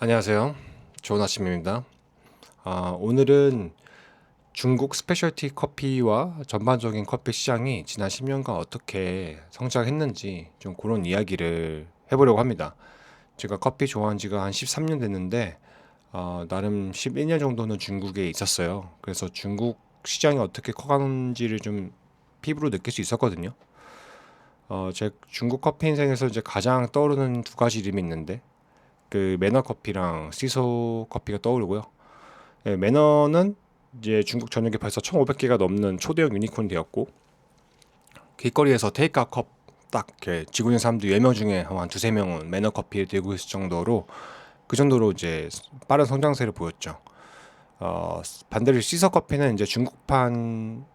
안녕하세요. 좋은 아침입니다. 오늘은 중국 스페셜티 커피와 전반적인 커피 시장이 지난 10년간 어떻게 성장했는지 좀 그런 이야기를 해보려고 합니다. 제가 커피 좋아한 지가 한 13년 됐는데, 나름 11년 정도는 중국에 있었어요. 그래서 중국 시장이 어떻게 커가는지를 좀 피부로 느낄 수 있었거든요. 제 중국 커피 인생에서 이제 가장 떠오르는 두 가지 이름이 있는데, 그 매너 커피랑 시소 커피가 떠오르고요. 예, 매너는 이제 중국 전역에 벌써 1,500개가 넘는 초대형 유니콘이 되었고, 길거리에서 테이크아웃 컵딱 지고 있는 사람들 10명 중에 한 두세 명은 매너 커피를 들고 있을 정도로, 그 정도로 이제 빠른 성장세를 보였죠. 반대로 시서 커피는 이제 중국판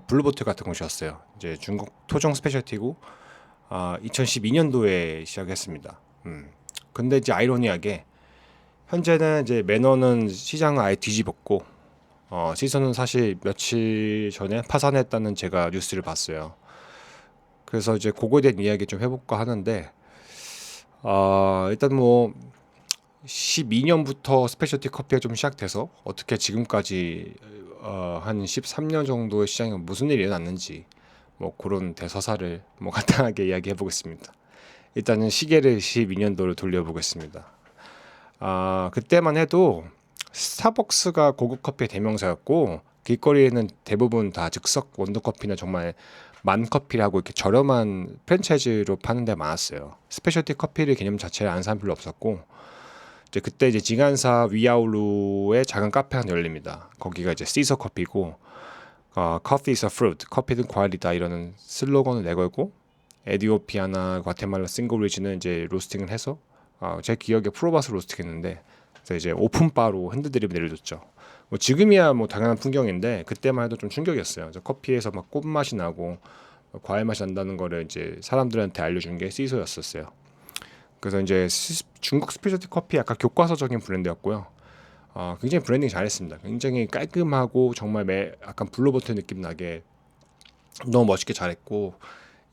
블루보틀 같은 곳이었어요. 이제 중국 토종 스페셜티고, 2012년도에 시작했습니다. 근데 이제 아이러니하게 현재는 이제 매너는 시장을 아예 뒤집었고, 시선은 사실 며칠 전에 파산했다는 제가 뉴스를 봤어요. 그래서 이제 그거에 대한 이야기 좀 해볼까 하는데, 일단 뭐 12년부터 스페셜티 커피가 좀 시작돼서 어떻게 지금까지 한 13년 정도의 시장에 무슨 일이 일어났는지 뭐 그런 대서사를 뭐 간단하게 이야기해 보겠습니다. 일단은 시계를 12년도로 돌려보겠습니다. 그때만 해도 스타벅스가 고급 커피의 대명사였고, 길거리에는 대부분 다 즉석 원두커피나 정말 만커피라고 이렇게 저렴한 프랜차이즈로 파는 데 많았어요. 스페셜티 커피를 개념 자체를 아는 사람 별로 없었고, 이제 그때 이제 지간사 위아울루에 작은 카페 하나 열립니다. 거기가 이제 시서 커피고, Coffee is a fruit, 커피는 과일이다 이러는 슬로건을 내걸고, 에디오피아나 과테말라 싱글리지는 이제 로스팅을 해서, 제 기억에 프로바스 로스팅했는데, 그래서 이제 오픈바로 핸드드립 내려줬죠. 뭐 지금이야 뭐 당연한 풍경인데 그때만 해도 좀 충격이었어요. 그래서 커피에서 막 꽃맛이 나고 과일 맛이 난다는 거를 이제 사람들한테 알려준 게 시소였었어요. 그래서 이제 중국 스페셜티 커피 약간 교과서적인 브랜드였고요. 굉장히 브랜딩 잘했습니다. 굉장히 깔끔하고 정말 약간 블루버튼 느낌 나게 너무 멋있게 잘했고,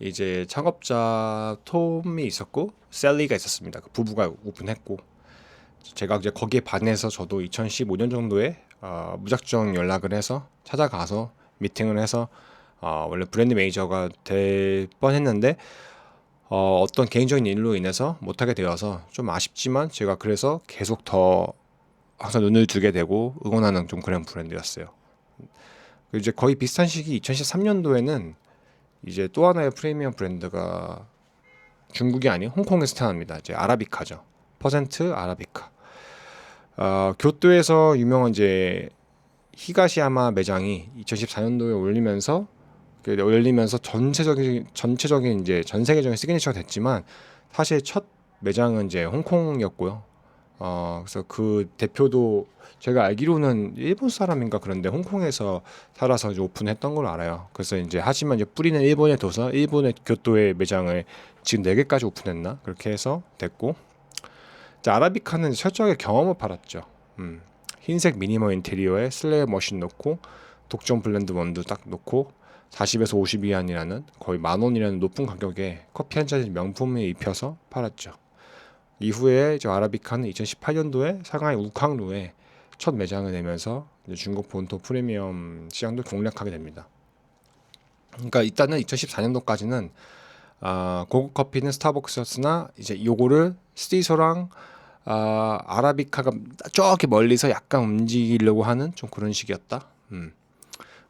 이제 창업자 톰이 있었고 셀리가 있었습니다. 그 부부가 오픈했고, 제가 이제 거기에 반해서 저도 2015년 정도에 무작정 연락을 해서 찾아가서 미팅을 해서 원래 브랜드 매니저가 될 뻔했는데 어떤 개인적인 일로 인해서 못하게 되어서 좀 아쉽지만, 제가 그래서 계속 더 항상 눈을 두게 되고 응원하는 좀 그런 브랜드였어요. 이제 거의 비슷한 시기 2013년도에는 이제 또 하나의 프리미엄 브랜드가 중국이 아닌 홍콩에서 태어납니다. 이제 아라비카죠. 퍼센트 아라비카. 교토에서 유명한 이제 히가시야마 매장이 2014년도에 열리면서 전체적인 이제 전 세계적인 시그니처가 됐지만, 사실 첫 매장은 이제 홍콩이었고요. 그래서 그 대표도 제가 알기로는 일본 사람인가 그런데 홍콩에서 살아서 이제 오픈했던 걸로 알아요. 그래서 이제 하지만 이제 뿌리는 일본에 둬서 일본의 교토의 매장을 지금 4개까지 오픈했나 그렇게 해서 됐고, 이제 아라비카는 철저하게 경험을 팔았죠. 흰색 미니멀 인테리어에 슬레이어 머신 넣고 독점 블렌드 원두 딱 넣고 40에서 50위안이라는 거의 10,000원이라는 높은 가격에 커피 한 잔 명품을 입혀서 팔았죠. 이후에 저 아라비카는 2018년도에 상하이 우캉루에 첫 매장을 내면서 이제 중국 본토 프리미엄 시장도 공략하게 됩니다. 그러니까 일단은 2014년도까지는 고급 커피는 스타벅스였으나, 이제 요거를 스티소랑 아라비카가 저기 멀리서 약간 움직이려고 하는 좀 그런 식이었다.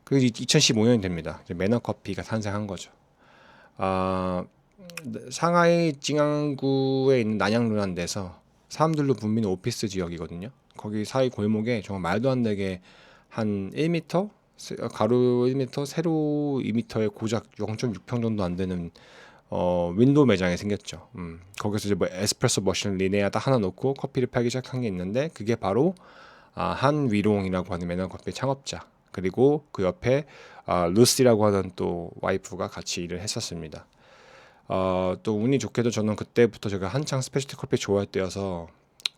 그리고 2015년이 됩니다. 이제 매너 커피가 탄생한 거죠. 아, 상하이 징안구에 있는 난양루라는 데서 사람들로 붐비는 오피스 지역이거든요. 거기 사이 골목에 정말 말도 안 되게 한 1m 가로 1m 세로 2m의 고작 0.6평 정도 안 되는 윈도우 매장이 생겼죠. 거기서 이제 뭐 에스프레소 머신 리네아 딱 하나 놓고 커피를 팔기 시작한 게 있는데, 그게 바로 한위롱이라고 하는 매너 커피 창업자, 그리고 그 옆에 루시라고 하는 또 와이프가 같이 일을 했었습니다. 또 운이 좋게도 저는 그때부터 제가 한창 스페셜티 커피 좋아할 때여서,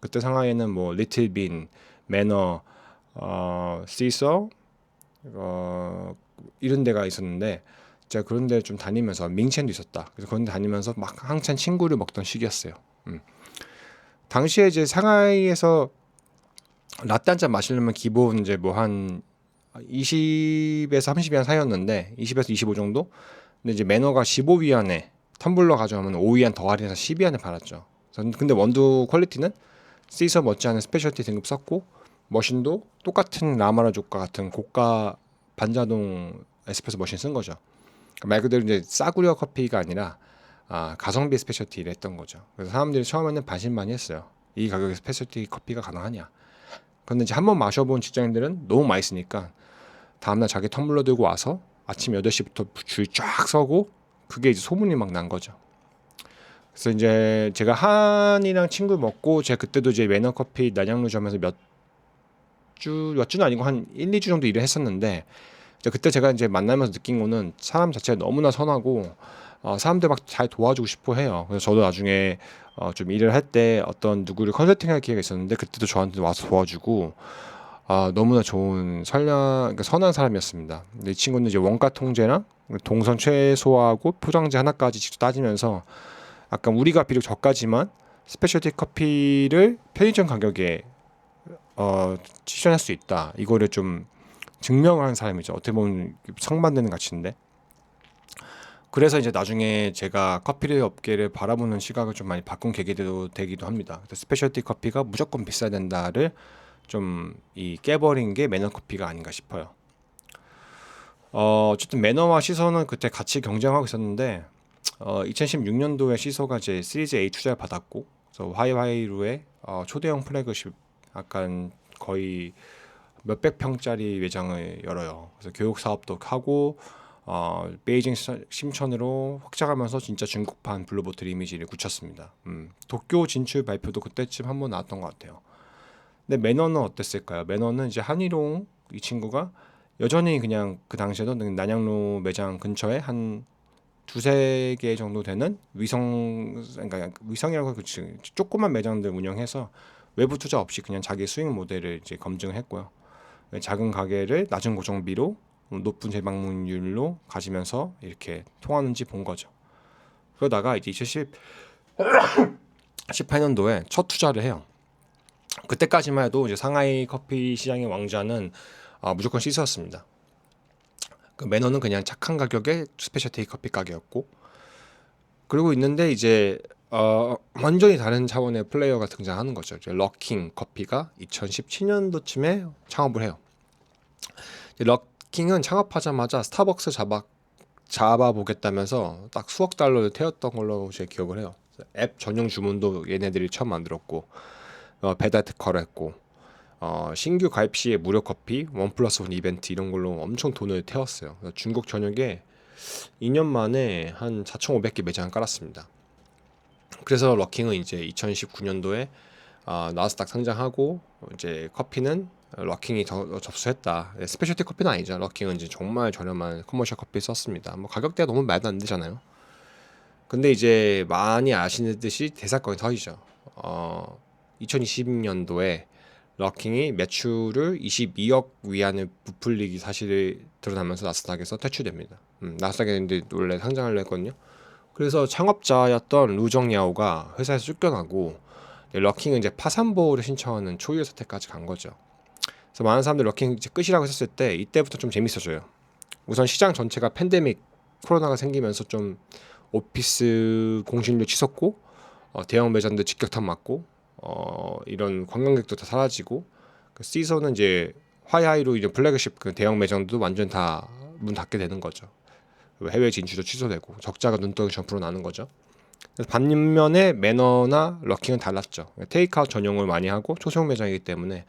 그때 상하이에는 뭐 리틀빈, 매너, 시서 이런 데가 있었는데, 제가 그런 데 좀 다니면서 밍첸도 있었다. 그래서 그런 데 다니면서 막 한창 친구를 먹던 시기였어요. 당시에 이제 상하이에서 라떼 한 잔 마시려면 기본 이제 뭐 한 20에서 30위안 사이였는데 20에서 25 정도. 근데 이제 매너가 15위안에 텀블러 가져가면 5위안 더 할인해서 10위안에 팔았죠. 근데 원두 퀄리티는 시서 못지않은 스페셜티 등급 썼고 머신도 똑같은 라마라족과 같은 고가 반자동 에스프레소 머신 쓴 거죠. 그러니까 말 그대로 이제 싸구려 커피가 아니라 가성비 스페셜티를 했던 거죠. 그래서 사람들이 처음에는 반신반의했어요. 이 가격에 스페셜티 커피가 가능하냐. 근데 이제 한번 마셔본 직장인들은 너무 맛있으니까 다음날 자기 텀블러 들고 와서 아침 8시부터 줄 쫙 서고 그게 이제 소문이 막 난 거죠. 그래서 이제 제가 한이랑 친구 먹고 제가 그때도 이제 매너커피 난양루점에서 몇 주는 아니고 한 1, 2주 정도 일을 했었는데 이제 그때 제가 이제 만나면서 느낀 거는 사람 자체가 너무나 선하고 사람들 막 잘 도와주고 싶어 해요. 그래서 저도 나중에 좀 일을 할 때 어떤 누구를 컨설팅할 기회가 있었는데 그때도 저한테 와서 도와주고 너무나 좋은 그러니까 선한 사람이었습니다. 근데 이 친구는 이제 원가 통제랑 동선 최소화하고 포장재 하나까지 직접 따지면서 약간 우리가 비록 저가지만 스페셜티 커피를 편의점 가격에 추천할 수 있다. 이거를 좀 증명을 한 사람이죠. 어떻게 보면 상반되는 가치인데. 그래서 이제 나중에 제가 커피 업계를 바라보는 시각을 좀 많이 바꾼 계기도 되기도 합니다. 그래서 스페셜티 커피가 무조건 비싸야 된다를 좀 깨버린 게 매너 커피가 아닌가 싶어요. 어쨌든 매너와 시소는 그때 같이 경쟁하고 있었는데 2016년도에 시소가 이제 시리즈 A 투자를 받았고 그래서 화이루의 초대형 플래그십 약간 거의 몇백 평짜리 매장을 열어요. 그래서 교육 사업도 하고 베이징 심천으로 확장하면서 진짜 중국판 블루보틀 이미지를 굳혔습니다. 도쿄 진출 발표도 그때쯤 한번 나왔던 것 같아요. 근데 매너는 어땠을까요? 매너는 이제 한일홍 이 친구가 여전히 그냥 그 당시에도 난양로 매장 근처에 한 두세 개 정도 되는 그러니까 위성이라고 그치 조그만 매장들 운영해서 외부 투자 없이 그냥 자기 수익 모델을 이제 검증을 했고요. 작은 가게를 낮은 고정비로 높은 재방문율로 가지면서 이렇게 통하는지 본 거죠. 그러다가 이제 2018년도에 첫 투자를 해요. 그때까지만 해도 이제 상하이 커피 시장의 왕자는 무조건 시스였습니다. 그 매너는 그냥 착한 가격의 스페셜티 커피 가게였고 그리고 있는데 이제 완전히 다른 차원의 플레이어가 등장하는 거죠. 이제 럭킹 커피가 2017년도쯤에 창업을 해요. 럭킹은 창업하자마자 스타벅스 잡아보겠다면서 딱 수억 달러를 태웠던 걸로 제 기억을 해요. 앱 전용 주문도 얘네들이 처음 만들었고 배달 특허를 했고 신규 가입 시에 무료 커피, 1+1 이벤트 이런 걸로 엄청 돈을 태웠어요. 중국 전역에 2년 만에 한 4,500개 매장을 깔았습니다. 그래서 럭킹은 이제 2019년도에 나스닥 상장하고 이제 커피는 럭킹이 접수했다. 스페셜티 커피는 아니죠. 럭킹은 이제 정말 저렴한 커머셜 커피 썼습니다. 뭐 가격대가 너무 말도 안 되잖아요. 근데 이제 많이 아시는 듯이 대사건이 터지죠. 2020년도에 럭킹이 매출을 22억 위안을 부풀리기 사실이 드러나면서 나스닥에서 퇴출됩니다. 나스닥에 이제 원래 상장을 했거든요. 그래서 창업자였던 루정야오가 회사에서 쫓겨나고 럭킹은 이제 파산보호를 신청하는 초유의 사태까지 간 거죠. 그래서 많은 사람들이 럭킹 이제 끝이라고 했을 때 이때부터 좀 재밌어져요. 우선 시장 전체가 팬데믹 코로나가 생기면서 좀 오피스 공실률 치솟고 대형 매장들 직격탄 맞고 이런 관광객도 다 사라지고 그 시소는 이제 화이하이로 이제 플래그십 그 대형 매장도 완전 다 문 닫게 되는 거죠. 해외 진출도 취소되고 적자가 눈덩이 점프로 나는 거죠. 그래서 반면에 매너나 럭킹은 달랐죠. 테이크아웃 전용을 많이 하고 초소형 매장이기 때문에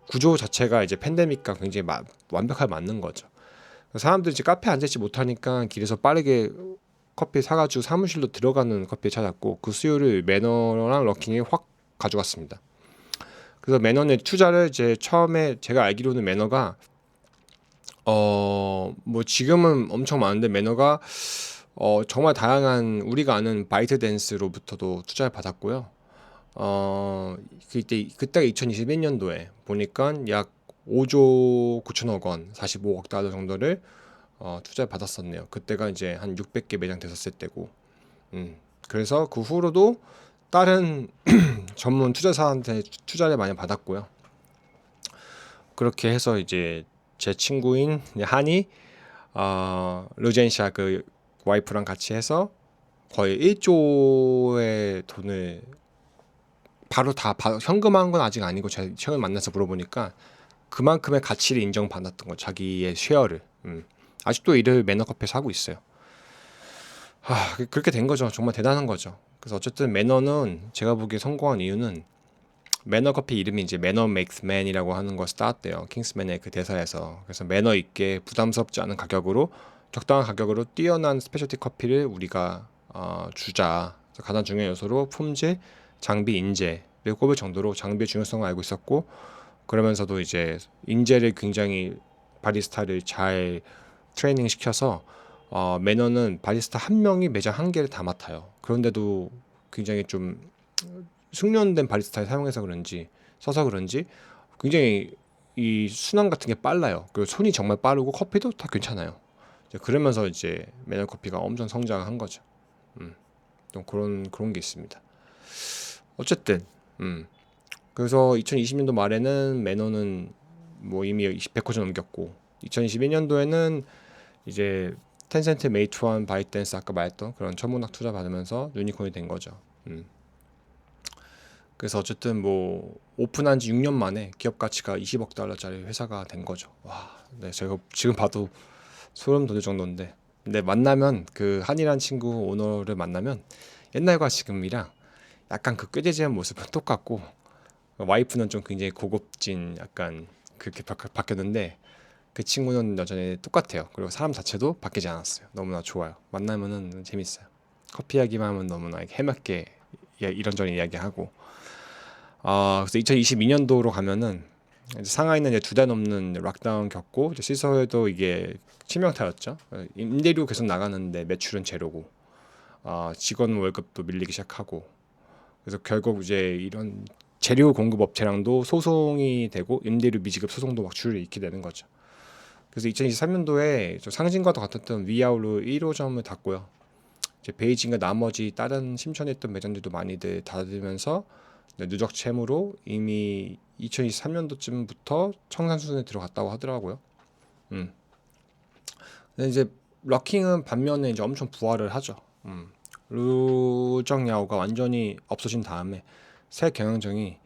구조 자체가 이제 팬데믹과 굉장히 완벽하게 맞는 거죠. 사람들이 이제 카페에 앉아있지 못하니까 길에서 빠르게 커피 사가지고 사무실로 들어가는 커피를 찾았고 그 수요를 매너랑 럭킹이 확 가져갔습니다. 그래서 매너의 투자를 이제 처음에 제가 알기로는 매너가 뭐 지금은 엄청 많은데 매너가 정말 다양한 우리가 아는 바이트 댄스로부터도 투자를 받았고요. 그때가 2021년도에 보니까 약 5조 9천억 원, 45억 달러 정도를 투자를 받았었네요. 그때가 이제 한 600개 매장 됐었을 때고, 그래서 그 후로도 다른 전문 투자사한테 투자를 많이 받았고요. 그렇게 해서 이제 제 친구인 한이 루젠샤 그 와이프랑 같이 해서 거의 1조의 돈을 바로 다 현금한 건 아직 아니고 제가 최근에 만나서 물어보니까 그만큼의 가치를 인정받았던 거, 자기의 쉐어를. 아직도 일을 매너커피에서 하고 있어요. 그렇게 된 거죠. 정말 대단한 거죠. 그래서 어쨌든 매너는 제가 보기에 성공한 이유는 매너커피 이름이 이제 매너 메이크스 맨이라고 하는 것을 따왔대요. 킹스맨의 그 대사에서. 그래서 매너 있게 부담스럽지 않은 가격으로 적당한 가격으로 뛰어난 스페셜티 커피를 우리가 주자. 그래서 가장 중요한 요소로 품질, 장비, 인재를 꼽을 정도로 장비의 중요성을 알고 있었고, 그러면서도 이제 인재를 굉장히 바리스타를 잘 트레이닝 시켜서 매너는 바리스타 한 명이 매장 한 개를 다 맡아요. 그런데도 굉장히 좀 숙련된 바리스타를 사용해서 그런지 써서 그런지 굉장히 이 순환 같은 게 빨라요. 그리고 손이 정말 빠르고 커피도 다 괜찮아요. 그러면서 이제 매너 커피가 엄청 성장한 거죠. 좀 그런 게 있습니다. 어쨌든 그래서 2020년도 말에는 매너는 뭐 이미 100호점 넘겼고 2021년도에는 이제 텐센트, 메이트원, 바이트댄스 아까 말했던 그런 천문학 투자 받으면서 유니콘이 된 거죠. 그래서 어쨌든 뭐 오픈한 지 6년 만에 기업 가치가 20억 달러짜리 회사가 된 거죠. 와, 네, 제가 지금 봐도 소름 돋을 정도인데, 근데 만나면 그 한이란 친구 오너를 만나면 옛날과 지금이랑 약간 그 꾀재재한 모습은 똑같고, 와이프는 좀 굉장히 고급진 약간 그렇게 바뀌었는데 그 친구는 여전히 똑같아요. 그리고 사람 자체도 바뀌지 않았어요. 너무나 좋아요. 만나면은 재밌어요. 커피 이야기만 하면 너무나 해맑게 이런저런 이야기하고. 그래서 2022년도로 가면은 상하이는 이제 2달 넘는 락다운 겪고 이제 시서에도 이게 치명타였죠. 임대료 계속 나가는데 매출은 제로고, 직원 월급도 밀리기 시작하고, 그래서 결국 이제 이런 재료 공급 업체랑도 소송이 되고 임대료 미지급 소송도 막 줄을 잇게 되는 거죠. 그래서 2023년도에 상징과도 같았던 위아울로 1호점을 닫고요. 이제 베이징과 나머지 다른 심천했던 매장들도 많이들 닫으면서 누적 채무로 이미 2023년도쯤부터 청산 수준에 들어갔다고 하더라고요. 근데 이제 럭킹은 반면에 이제 엄청 부활을 하죠. 루정야오가 완전히 없어진 다음에 새 경영진이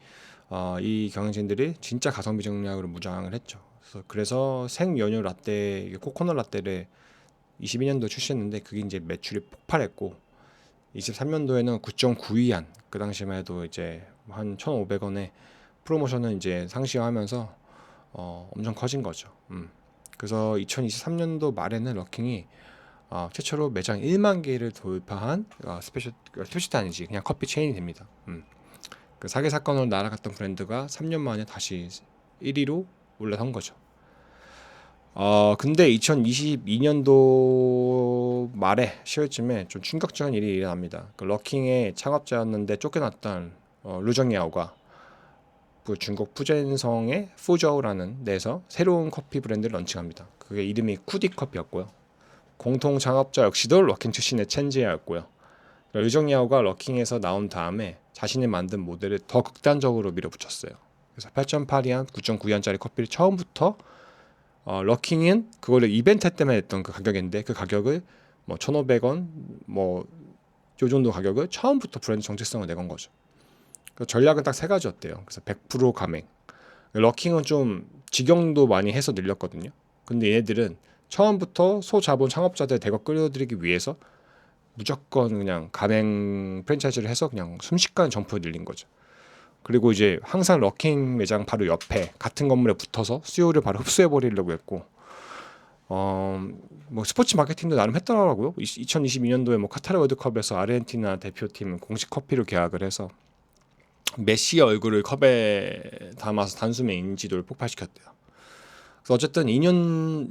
이 경영진들이 진짜 가성비 전략으로 무장을 했죠. 그래서 생연유 라떼, 코코넛 라떼를 22년도 출시했는데 그게 이제 매출이 폭발했고, 23년도에는 9.9위안, 그 당시만 해도 이제 한 1,500원에 프로모션을 이제 상시하면서 엄청 커진 거죠. 그래서 2023년도 말에는 럭킹이 최초로 매장 1만 개를 돌파한 스페셜티 아니지 그냥 커피 체인이 됩니다. 그 사기 사건으로 날아갔던 브랜드가 3년 만에 다시 1위로 올라선 거죠. 근데 2022년도 말에 10월쯤에 좀 충격적인 일이 일어납니다. 그 럭킹의 창업자였는데 쫓겨났던 루정야오가 그 중국 푸젠성의 푸저우라는 데서 새로운 커피 브랜드를 런칭합니다. 그게 이름이 쿠디 커피였고요. 공통 창업자 역시도 럭킹 출신의 첸지야였고요. 루정야오가 럭킹에서 나온 다음에 자신이 만든 모델을 더 극단적으로 밀어붙였어요. 그래서 8.8위안, 9.9위안짜리 커피를 처음부터 럭킹은 그거를 이벤트 때문에 했던 그 가격인데 그 가격을 뭐 1,500원 뭐 요 정도 가격을 처음부터 브랜드 정체성을 내건 거죠. 그 전략은 딱 세 가지였대요. 그래서 100% 가맹. 럭킹은 좀 직영도 많이 해서 늘렸거든요. 근데 얘네들은 처음부터 소자본 창업자들 대거 끌어들이기 위해서 무조건 그냥 가맹 프랜차이즈를 해서 그냥 순식간에 점프를 늘린 거죠. 그리고 이제 항상 럭킹 매장 바로 옆에 같은 건물에 붙어서 수요를 바로 흡수해 버리려고 했고, 뭐 스포츠 마케팅도 나름 했더라고요. 2022년도에 뭐 카타르 월드컵에서 아르헨티나 대표팀 공식 커피로 계약을 해서 메시의 얼굴을 컵에 담아서 단숨에 인지도를 폭발시켰대요. 그래서 어쨌든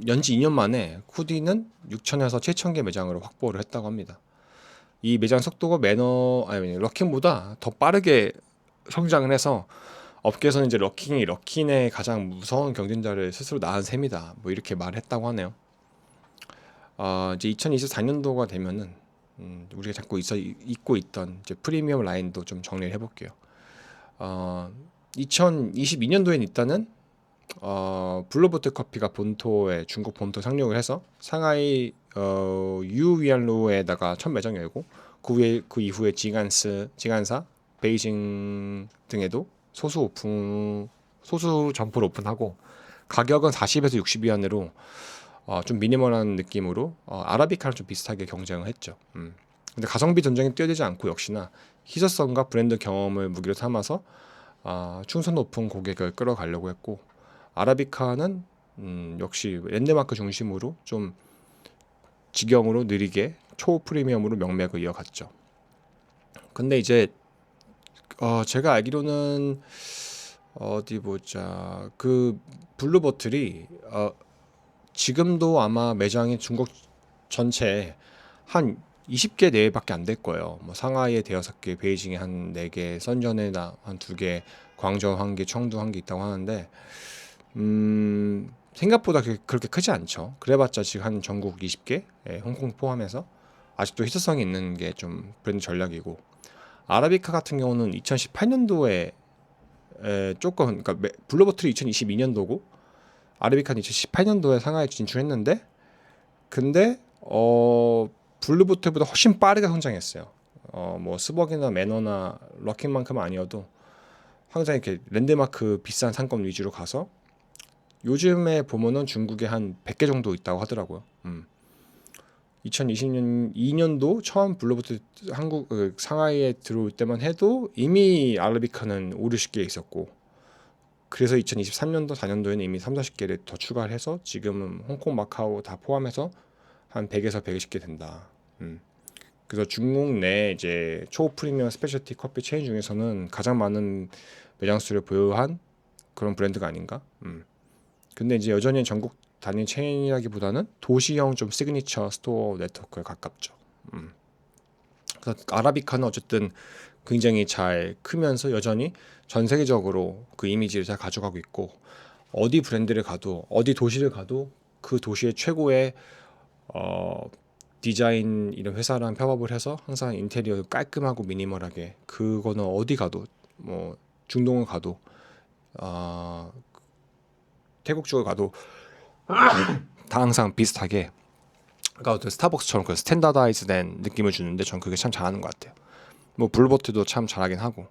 연지 2년 만에 쿠디는 6,000에서 7,000개 매장으로 확보를 했다고 합니다. 이 매장 속도가 럭킹보다 더 빠르게 성장을 해서 업계에서는 이제 럭킹이 럭킨의 가장 무서운 경쟁자를 스스로 낳은 셈이다. 뭐 이렇게 말했다고 하네요. 이제 2024년도가 되면은 우리가 자꾸 잊고 있던 이제 프리미엄 라인도 좀 정리를 해볼게요. 2022년도엔 일단은 블루보틀 커피가 본토에 중국 본토 상륙을 해서 상하이 유위안로에다가 첫 매장 열고 그 이후에 지간사, 베이징 등에도 소수 점포를 오픈하고 가격은 40에서 60위안으로 좀 미니멀한 느낌으로 아라비카랑 좀 비슷하게 경쟁을 했죠. 근데 가성비 전쟁에 뛰어들지 않고 역시나 희소성과 브랜드 경험을 무기로 삼아서 충성 높은 고객을 끌어가려고 했고 아라비카는 역시 랜드마크 중심으로 좀 직영으로 느리게 초프리미엄으로 명맥을 이어갔죠. 근데 이제 제가 알기로는 어디 보자 그 블루보틀이 지금도 아마 매장이 중국 전체에 한 20개 내외밖에 안 될 거예요. 뭐 상하이에 6개, 베이징에 한 4개, 선전에 한 2개, 광저우 1개, 청두 1개 있다고 하는데 생각보다 그렇게 크지 않죠. 그래봤자 지금 한 전국 20개, 홍콩 포함해서 아직도 희소성이 있는 게 좀 브랜드 전략이고 아라비카 같은 경우는 2018년도에 조금 그러니까 블루보틀이 2022년도고 아라비카는 2018년도에 상하이에 진출했는데 근데 블루보틀보다 훨씬 빠르게 성장했어요. 뭐 스벅이나 매너나 럭킹만큼은 아니어도 항상 이렇게 랜드마크 비싼 상권 위주로 가서 요즘에 보면은 중국에 한 100개 정도 있다고 하더라고요. 2020년 2년도 처음 블루보틀 한국 상하이에 들어올 때만 해도 이미 아라비카는 5, 60개 있었고 그래서 2023년도 4년도에는 이미 3, 40개를 더 추가를 해서 지금은 홍콩, 마카오 다 포함해서 한 100에서 120개 된다. 그래서 중국 내 이제 초프리미엄 스페셜티 커피 체인 중에서는 가장 많은 매장 수를 보유한 그런 브랜드가 아닌가. 근데 이제 여전히 전국 단위 체인이라기보다는 도시형 좀 시그니처 스토어 네트워크에 가깝죠. 그래서 아라비카는 어쨌든 굉장히 잘 크면서 여전히 전 세계적으로 그 이미지를 잘 가져가고 있고 어디 브랜드를 가도 어디 도시를 가도 그 도시의 최고의 디자인 이런 회사랑 협업을 해서 항상 인테리어 깔끔하고 미니멀하게 그거는 어디 가도 뭐 중동을 가도 태국 쪽을 가도 다 항상 비슷하게 그러니까 스타벅스처럼 그 스탠다다이즈된 느낌을 주는데 전 그게 참 잘하는 것 같아요. 뭐 블루보틀도 참 잘하긴 하고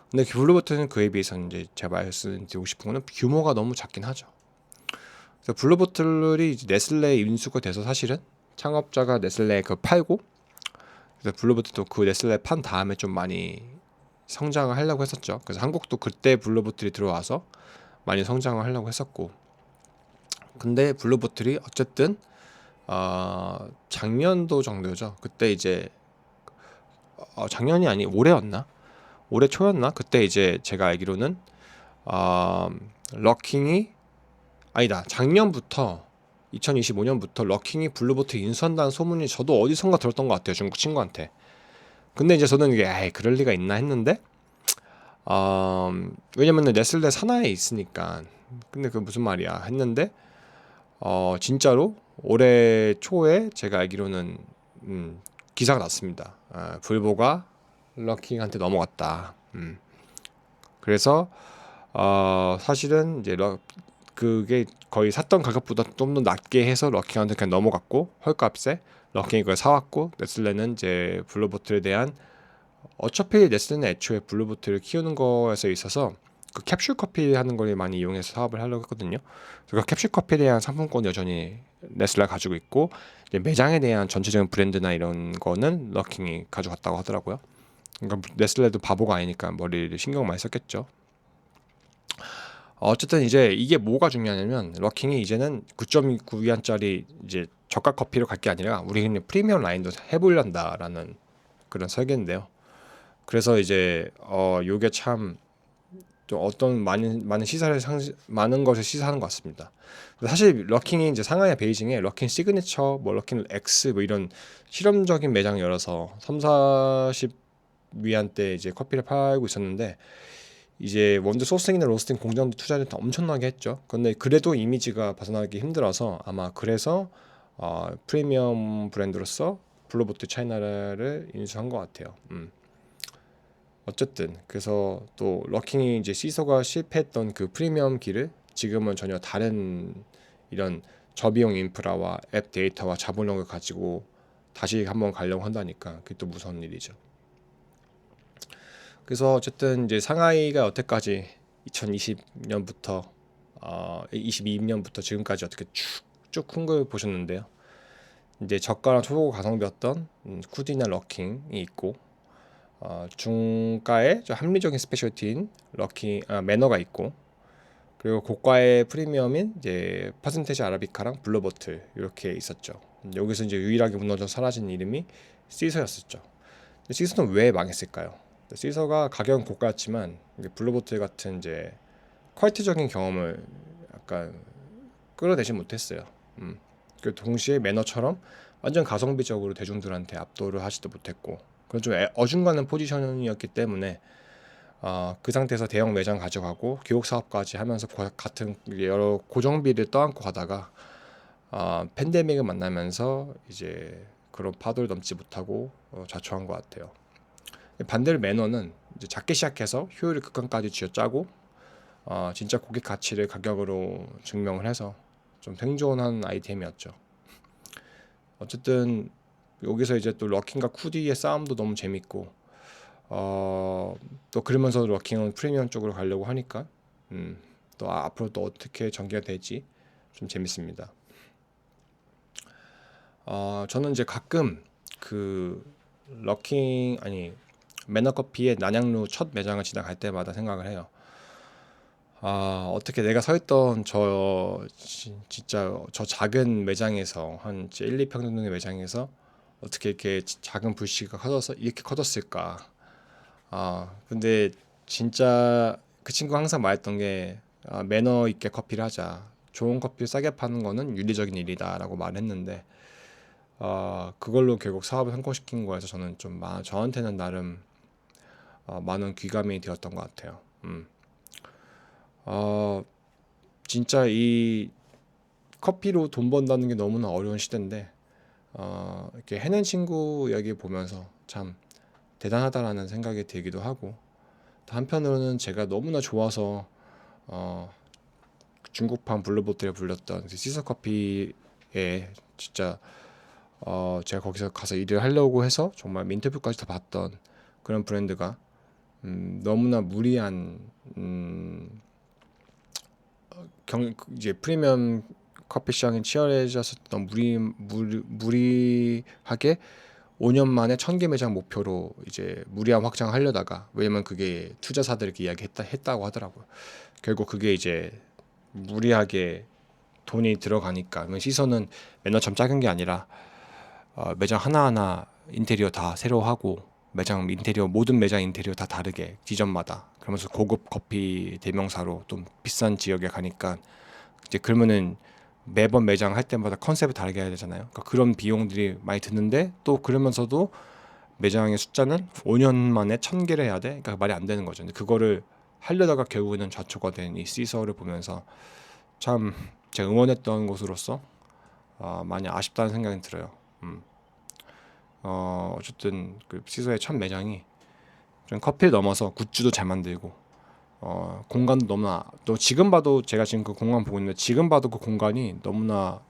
근데 블루보틀은 그에 비해서는 이제 제가 말씀드리고 싶은 거는 규모가 너무 작긴 하죠. 그래서 블루보틀이 네슬레에 인수가 돼서 사실은 창업자가 네슬레 그 팔고 그래서 블루보틀도 그 네슬레 판 다음에 좀 많이 성장을 하려고 했었죠. 그래서 한국도 그때 블루보틀이 들어와서 많이 성장을 하려고 했었고 근데 블루보틀이 어쨌든 작년도 정도죠. 그때 이제 작년이 아니 올해였나? 올해 초였나? 그때 이제 제가 알기로는 럭킹이 아니다. 작년부터 2025년부터 럭킹이 블루보틀 인수한다는 소문이 저도 어디선가 들었던 것 같아요. 중국 친구한테. 근데 이제 저는 이게 그럴 리가 있나 했는데 왜냐면은 네슬레 산하에 있으니까 근데 그 무슨 말이야 했는데 진짜로 올해 초에 제가 알기로는 기사가 났습니다. 불보가 럭킹한테 넘어갔다. 그래서 사실은 이제 그게 거의 샀던 가격보다 좀 더 낮게 해서 럭킹한테 그냥 넘어갔고 헐값에 럭킹이 그걸 사왔고 네슬레는 이제 블루보틀에 대한 어차피 네슬레는 애초에 블루보틀을 키우는 거에서 있어서 그 캡슐 커피 하는 걸 많이 이용해서 사업을 하려고 했거든요. 그래서 캡슐 커피에 대한 상품권 여전히 네슬레가 가지고 있고 이제 매장에 대한 전체적인 브랜드나 이런 거는 럭킹이 가져갔다고 하더라고요. 그러니까 네슬레도 바보가 아니니까 머리를 신경 많이 썼겠죠. 어쨌든 이제 이게 뭐가 중요하냐면 럭킹이 이제는 9.9위안짜리 이제 저가 커피로 갈 게 아니라 우리는 프리미엄 라인도 해보려한다라는 그런 설계인데요. 그래서 이제 요게 참 좀 어떤 많은 시사를 많은 것을 시사하는 것 같습니다. 사실 럭킹이 이제 상하이 베이징에 럭킹 시그니처, 뭐 럭킹 X 뭐 이런 실험적인 매장을 열어서 3, 40위안대 이제 커피를 팔고 있었는데 이제 원두 소싱이나 로스팅 공장도 투자를 엄청나게 했죠. 근데 그래도 이미지가 벗어나기 힘들어서 아마 그래서 프리미엄 브랜드로서 블루보틀 차이나를 인수한 것 같아요. 어쨌든 그래서 또 러킹이 이제 시소가 실패했던 그 프리미엄 기를 지금은 전혀 다른 이런 저비용 인프라와 앱 데이터와 자본력을 가지고 다시 한번 가려고 한다니까 그게 또 무서운 일이죠. 그래서 어쨌든 이제 상하이가 여태까지 2020년부터 22년부터 지금까지 어떻게 쭉쭉 큰 걸 보셨는데요. 이제 저가랑 초보 가성비였던 쿠디나 러킹이 있고 중가의 좀 합리적인 스페셜티인 매너가 있고 그리고 고가의 프리미엄인 이제 퍼센테지 아라비카랑 블루보틀 이렇게 있었죠. 여기서 이제 유일하게 무너져 사라진 이름이 시서였었죠. 시서는 왜 망했을까요? 시서가 가격은 고가였지만 블루보틀 같은 이제 퀄리티적인 경험을 약간 끌어내지 못했어요. 그 동시에 매너처럼 완전 가성비적으로 대중들한테 압도를 하지도 못했고 그런 좀 어중간한 포지션이었기 때문에 그 상태에서 대형 매장 가져가고 교육 사업까지 하면서 같은 여러 고정비를 떠안고 가다가 팬데믹을 만나면서 이제 그런 파도를 넘지 못하고 자초한 것 같아요. 반대로 매너는 이제 작게 시작해서 효율을 극한까지 쥐어짜고 진짜 고객 가치를 가격으로 증명을 해서 좀 생존한 아이템이었죠. 어쨌든 여기서 이제 또 러킹과 쿠디의 싸움도 너무 재밌고 또 그러면서 러킹은 프리미엄 쪽으로 가려고 하니까 또 앞으로 또 어떻게 전개가 될지 좀 재밌습니다. 저는 이제 가끔 그 러킹 아니 매너커피의 난양루 첫 매장을 지나갈 때마다 생각을 해요. 어떻게 내가 서 있던 진짜 저 작은 매장에서 한 1, 2평 정도의 매장에서 어떻게 이렇게 작은 불씨가 커져서 이렇게 커졌을까? 근데 진짜 그 친구가 항상 말했던 게 매너 있게 커피를 하자. 좋은 커피 싸게 파는 거는 윤리적인 일이다라고 말했는데 그걸로 결국 사업을 성공시킨 거여서 저는 좀 저한테는 나름 많은 귀감이 되었던 것 같아요. 진짜 이 커피로 돈 번다는 게 너무나 어려운 시대인데 이렇게 해낸 친구 이야기 보면서 참 대단하다라는 생각이 들기도 하고 한편으로는 제가 너무나 좋아서 중국판 블루보틀에 불렸던 시서 커피에 진짜 제가 거기서 가서 일을 하려고 해서 정말 인터뷰까지 다 봤던 그런 브랜드가 너무나 무리한 이제 프리미엄 커피 시장이 치열해졌었던 무리하게 5년 만에 1000개 매장 목표로 이제 무리한 확장하려다가 왜냐면 그게 투자사들에게 이야기했다고 하더라고요. 결국 그게 이제 무리하게 돈이 들어가니까 시선은 매너처럼 작은 게 아니라 매장 하나하나 인테리어 다 새로 하고 매장 인테리어 모든 매장 인테리어 다 다르게 지점마다 그러면서 고급 커피 대명사로 좀 비싼 지역에 가니까 이제 그러면은 매번 매장 할 때마다 컨셉을 다르게 해야 되잖아요. 그러니까 그런 비용들이 많이 드는데 또 그러면서도 매장의 숫자는 5년 만에 1000개를 해야 돼. 그러니까 말이 안 되는 거죠. 근데 그거를 하려다가 결국에는 좌초가 된 이 시서를 보면서 참 제가 응원했던 곳으로서 많이 아쉽다는 생각이 들어요. 어쨌든 그 시서의 첫 매장이 좀 커피를 넘어서 굿즈도 잘 만들고 공간도 너무나 또 지금 봐도 제가 지금 그 공간 보고 있는데 지금 봐도 그 공간이 너무나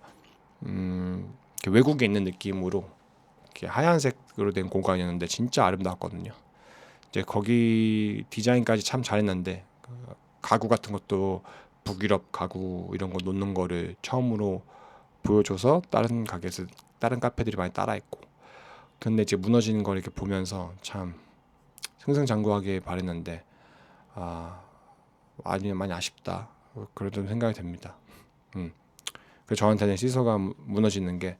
외국에 있는 느낌으로 이렇게 하얀색으로 된 공간이었는데 진짜 아름다웠거든요. 이제 거기 디자인까지 참 잘했는데 가구 같은 것도 북유럽 가구 이런 거 놓는 거를 처음으로 보여줘서 다른 카페들이 많이 따라했고 근데 이제 무너지는 걸 이렇게 보면서 참 승승장구하게 바랬는데 많이 아쉽다 그런 생각이 듭니다. 그 저한테는 시서가 무너지는 게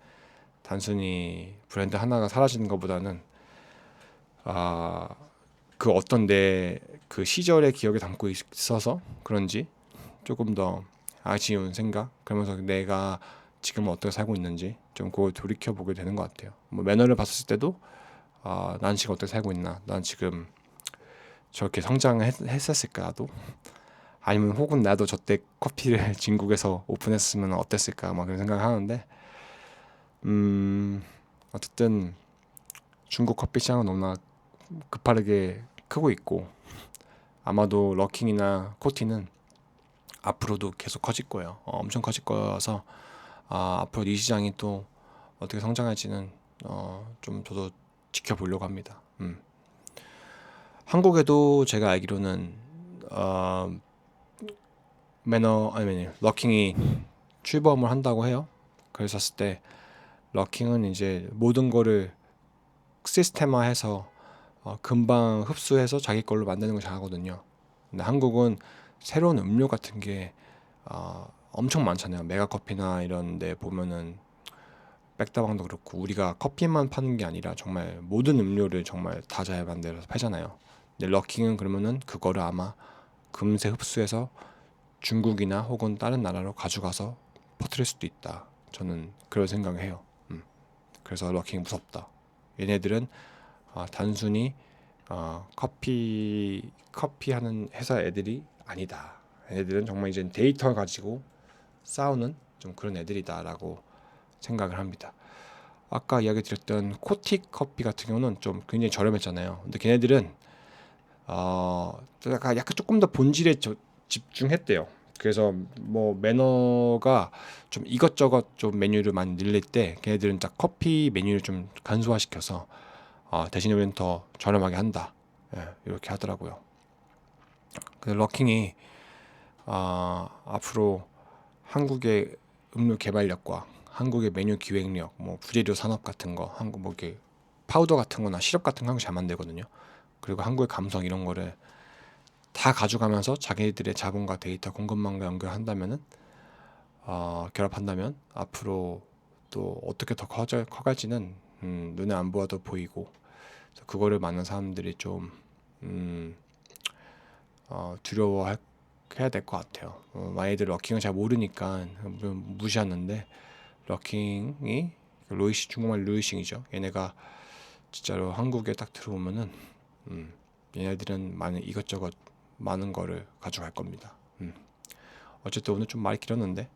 단순히 브랜드 하나가 사라지는 것보다는 그 어떤 내 그 시절의 기억에 담고 있어서 그런지 조금 더 아쉬운 생각 그러면서 내가 지금 어떻게 살고 있는지 좀 그걸 돌이켜 보게 되는 것 같아요. 뭐 매너를 봤을 때도 난 지금 어떻게 살고 있나 난 지금 저렇게 성장을 했었을까 나도 아니면 혹은 나도 저때 커피를 진국에서 오픈했으면 어땠을까 막 그런 생각을 하는데 어쨌든 중국 커피 시장은 너무나 급하게 크고 있고 아마도 러킹이나 코티는 앞으로도 계속 커질 거예요. 엄청 커질 거여서 앞으로 이 시장이 또 어떻게 성장할지는 좀 저도 지켜보려고 합니다. 한국에도 제가 알기로는 러킹이 출범을 한다고 해요. 그랬었을 때 러킹은 이제 모든 거를 시스템화해서 금방 흡수해서 자기 걸로 만드는 걸 잘하거든요. 근데 한국은 새로운 음료 같은 게 엄청 많잖아요. 메가커피나 이런 데 보면은 백다방도 그렇고 우리가 커피만 파는 게 아니라 정말 모든 음료를 정말 다 잘 만들어서 팔잖아요. 근데 러킹은 그러면은 그거를 아마 금세 흡수해서 중국이나 혹은 다른 나라로 가져가서 퍼뜨릴 수도 있다. 저는 그런 생각을 해요. 그래서 러킹이 무섭다. 얘네들은 단순히 커피 하는 회사 애들이 아니다. 얘네들은 정말 이제 데이터 가지고 싸우는 좀 그런 애들이다라고 생각을 합니다. 아까 이야기 드렸던 코틱 커피 같은 경우는 좀 굉장히 저렴했잖아요. 근데 걔네들은 약간 조금 더 본질에 집중했대요. 그래서 뭐 매너가 좀 이것저것 좀 메뉴를 많이 늘릴 때 걔네들은 딱 커피 메뉴를 좀 간소화시켜서 대신에 우리는 더 저렴하게 한다. 이렇게 하더라고요. 그래서 러킹이 앞으로 한국의 음료 개발력과 한국의 메뉴 기획력, 뭐 부재료 산업 같은 거, 한국 뭐 이렇게 파우더 같은 거나 시럽 같은 거 한국 잘 만들거든요. 그리고 한국의 감성 이런 거를 다 가져가면서 자기들의 자본과 데이터 공급망과 연결한다면은 결합한다면 앞으로 또 어떻게 더 커갈지는 눈에 안 보아도 보이고 그거를 많은 사람들이 좀 두려워해야 될 것 같아요. 많이들 러킹을 잘 모르니까 무시하는데 러킹이 로이시 중국말 루이싱이죠. 얘네가 진짜로 한국에 딱 들어오면은 얘네들은 많은 이것저것 많은 거를 가져갈 겁니다. 어쨌든 오늘 좀 말이 길었는데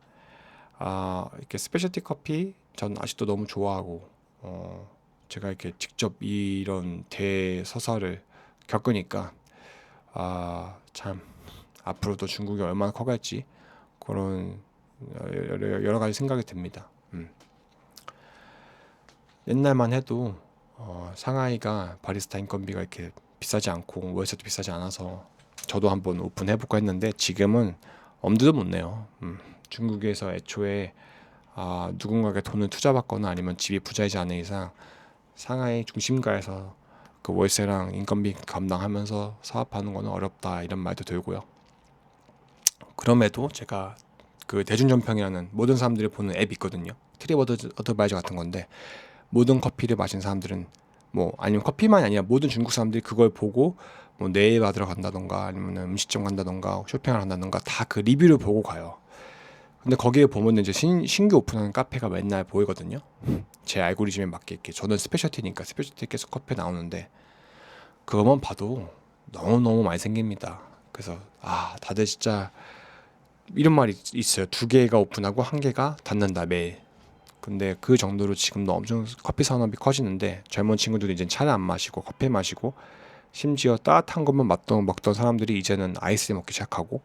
이렇게 스페셜티 커피 전 아직도 너무 좋아하고 제가 이렇게 직접 이런 대서사를 겪으니까 참 앞으로도 중국이 얼마나 커갈지 그런 여러 가지 생각이 듭니다. 옛날만 해도 상하이가 바리스타 인건비가 이렇게 비싸지 않고 월세도 비싸지 않아서 저도 한번 오픈해볼까 했는데 지금은 엄두도 못 내요. 중국에서 애초에 누군가에게 돈을 투자받거나 아니면 집이 부자이지 않은 이상 상하이 중심가에서 그 월세랑 인건비 감당하면서 사업하는 거는 어렵다 이런 말도 들고요. 그럼에도 제가 그 대중전평이라는 모든 사람들이 보는 앱이 있거든요. 트립어드바이저 같은 건데 모든 커피를 마신 사람들은 뭐 아니면 커피만이 아니라 모든 중국 사람들이 그걸 보고 뭐 네일 받으러 간다던가 아니면 음식점 간다던가 쇼핑을 한다던가 다 그 리뷰를 보고 가요. 근데 거기에 보면 이제 신규 오픈하는 카페가 맨날 보이거든요. 제 알고리즘에 맞게 이렇게 저는 스페셜티니까 스페셜티 계속 커피 나오는데 그것만 봐도 너무너무 많이 생깁니다. 그래서 다들 진짜 이런 말이 있어요. 2개가 오픈하고 1개가 닫는다 매일. 근데 그 정도로 지금도 엄청 커피 산업이 커지는데 젊은 친구들이 이제 차를 안 마시고 커피 마시고 심지어 따뜻한 것만 먹던 사람들이 이제는 아이스 먹기 시작하고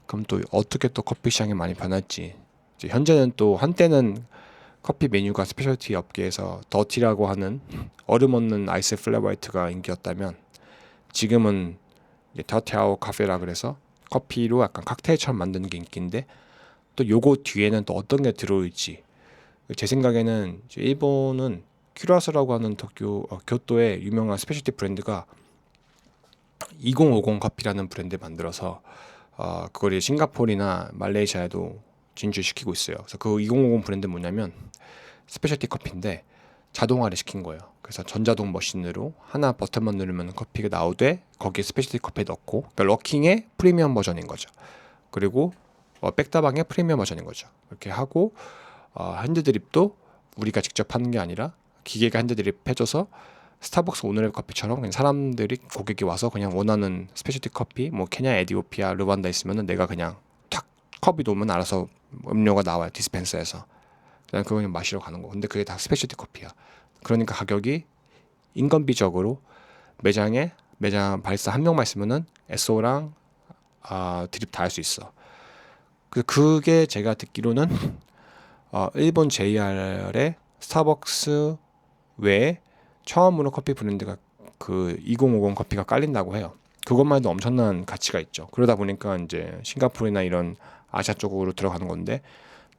그럼 또 어떻게 또 커피 시장이 많이 변할지 이제 현재는 또 한때는 커피 메뉴가 스페셜티 업계에서 더티라고 하는 얼음 없는 아이스 플랫 화이트가 인기였다면 지금은 더티 아워 카페라 그래서 커피로 약간 칵테일처럼 만드는 게 인기인데 또 요거 뒤에는 또 어떤 게 들어올지 제 생각에는 일본은 큐라스라고 하는 교토의 유명한 스페셜티 브랜드가 2050 커피라는 브랜드 만들어서 그걸 싱가포르나 말레이시아에도 진출시키고 있어요. 그래서 그 2050 브랜드 뭐냐면 스페셜티 커피인데 자동화를 시킨 거예요. 그래서 전자동 머신으로 하나 버튼만 누르면 커피가 나오되 거기에 스페셜티 커피 넣고 그러니까 러킹의 프리미엄 버전인 거죠. 그리고 백다방의 프리미엄 버전인 거죠. 이렇게 하고 핸드드립도 우리가 직접 하는 게 아니라 기계가 핸드드립 해줘서 스타벅스 오늘의 커피처럼 그냥 사람들이 고객이 와서 그냥 원하는 스페셜티 커피 뭐 케냐, 에티오피아, 르완다 있으면은 내가 그냥 탁 컵이 놓으면 알아서 음료가 나와요. 디스펜서에서 그냥 그거 그냥 마시러 가는 거. 근데 그게 다 스페셜티 커피야. 그러니까 가격이 인건비적으로 매장 발사 한 명만 있으면은 SO랑 드립 다 할 수 있어. 그게 제가 듣기로는 일본 JR의 스타벅스 외에 처음으로 커피 브랜드가 그 2050 커피가 깔린다고 해요. 그것만 해도 엄청난 가치가 있죠. 그러다 보니까 이제 싱가포르나 이런 아시아 쪽으로 들어가는 건데,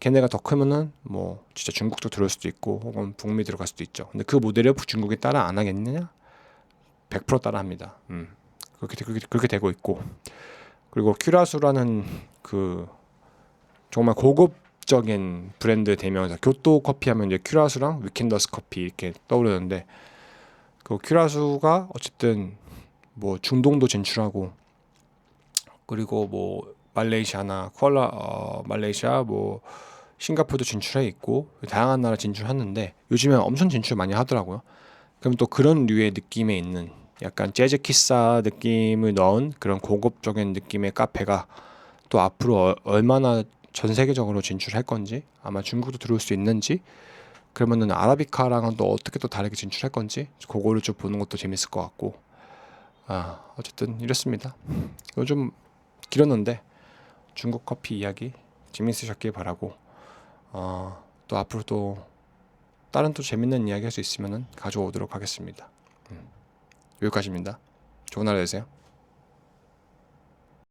걔네가 더 크면은 뭐 진짜 중국도 들어올 수도 있고 혹은 북미 들어갈 수도 있죠. 근데 그 모델을 중국이 따라 안 하겠느냐? 100% 따라 합니다. 그렇게 되고 있고, 그리고 큐라수라는 그 정말 고급적인 브랜드 대명사, 교토 커피 하면 이제 큐라수랑 위켄더스 커피 이렇게 떠오르는데, 그 큐라수가 어쨌든 뭐 중동도 진출하고, 그리고 뭐 말레이시아나 말레이시아 뭐 싱가포르도 진출해 있고 다양한 나라 진출하는데, 요즘에 엄청 진출 많이 하더라고요. 그럼 또 그런 류의 느낌에 있는 약간 재즈 키사 느낌을 넣은 그런 고급적인 느낌의 카페가 또 앞으로 얼마나 전 세계적으로 진출할 건지, 아마 중국도 들어올 수 있는지, 그러면은 아라비카랑은 또 어떻게 또 다르게 진출할 건지, 그거를 좀 보는 것도 재밌을 것 같고. 어쨌든 이렇습니다. 요즘 길었는데 중국 커피 이야기 재밌으셨길 바라고, 또 앞으로 또 다른 또 재밌는 이야기 할 수 있으면은 가져오도록 하겠습니다. 여기까지입니다. 좋은 하루 되세요.